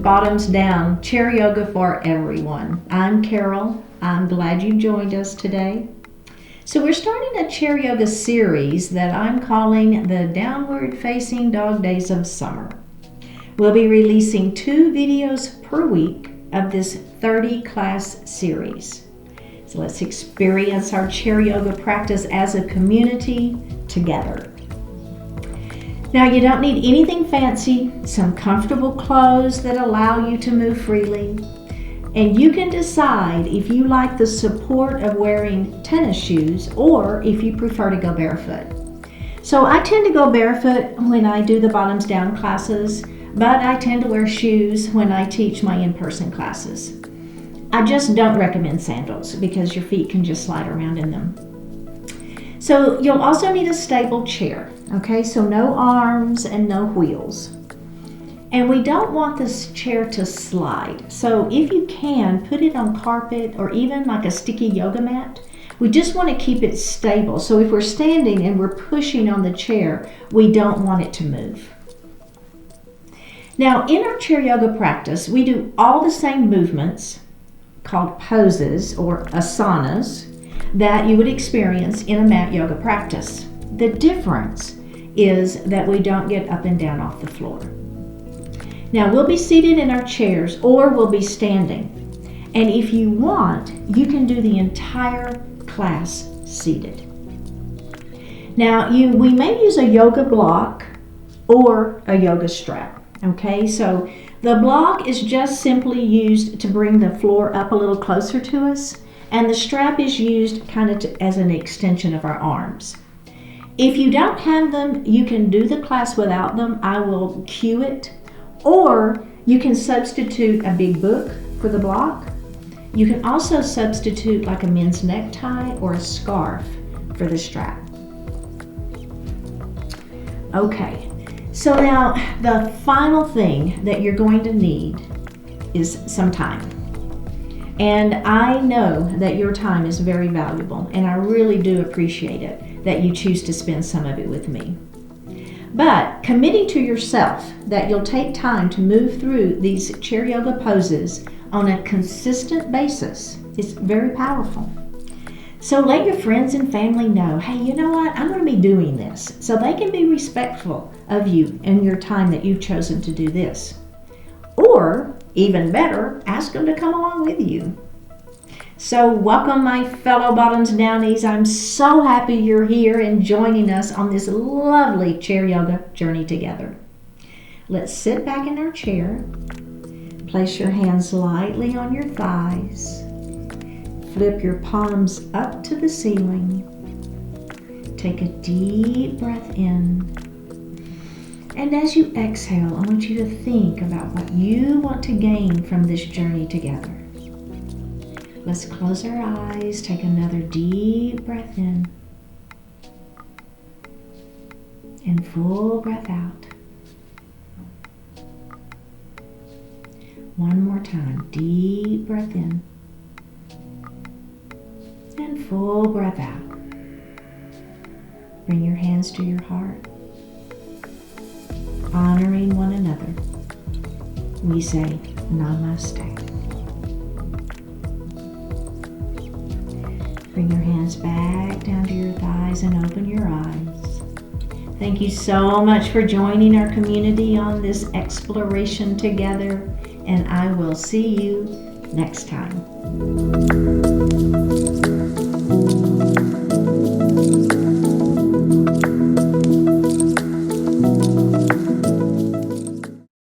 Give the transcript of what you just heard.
Bottoms Down, Chair Yoga for Everyone. I'm Carol. I'm glad you joined us today. So we're starting a Chair Yoga series that I'm calling the Downward Facing Dog Days of Summer. We'll be releasing 2 videos per week of this 30-class series. So let's experience our Chair Yoga practice as a community together. Now, you don't need anything fancy, some comfortable clothes that allow you to move freely. And you can decide if you like the support of wearing tennis shoes or if you prefer to go barefoot. So I tend to go barefoot when I do the bottoms down classes, but I tend to wear shoes when I teach my in-person classes. I just don't recommend sandals because your feet can just slide around in them. So you'll also need a stable chair, okay? So no arms and no wheels. And we don't want this chair to slide. So if you can, put it on carpet or even like a sticky yoga mat. We just want to keep it stable. So if we're standing and we're pushing on the chair, we don't want it to move. Now in our chair yoga practice, we do all the same movements called poses or asanas that you would experience in a mat yoga practice. The difference is that we don't get up and down off the floor. Now we'll be seated in our chairs or we'll be standing. And if you want, you can do the entire class seated. Now we may use a yoga block or a yoga strap, okay? So the block is just simply used to bring the floor up a little closer to us, and the strap is used kind of as an extension of our arms. If you don't have them, you can do the class without them. I will cue it. Or you can substitute a big book for the block. You can also substitute like a men's necktie or a scarf for the strap. Okay, so now the final thing that you're going to need is some time. And I know that your time is very valuable, and I really do appreciate it that you choose to spend some of it with me. But committing to yourself that you'll take time to move through these chair yoga poses on a consistent basis is very powerful. So let your friends and family know, hey, you know what? I'm going to be doing this, so they can be respectful of you and your time that you've chosen to do this. Or, even better, ask them to come along with you. So welcome my fellow bottoms downies. I'm so happy you're here and joining us on this lovely chair yoga journey together. Let's sit back in our chair. Place your hands lightly on your thighs. Flip your palms up to the ceiling. Take a deep breath in. And as you exhale, I want you to think about what you want to gain from this journey together. Let's close our eyes, take another deep breath in, and full breath out. One more time, deep breath in, and full breath out. Bring your hands to your heart. Honoring one another, we say namaste. Bring your hands back down to your thighs and open your eyes. Thank you so much for joining our community on this exploration together, and I will see you next time.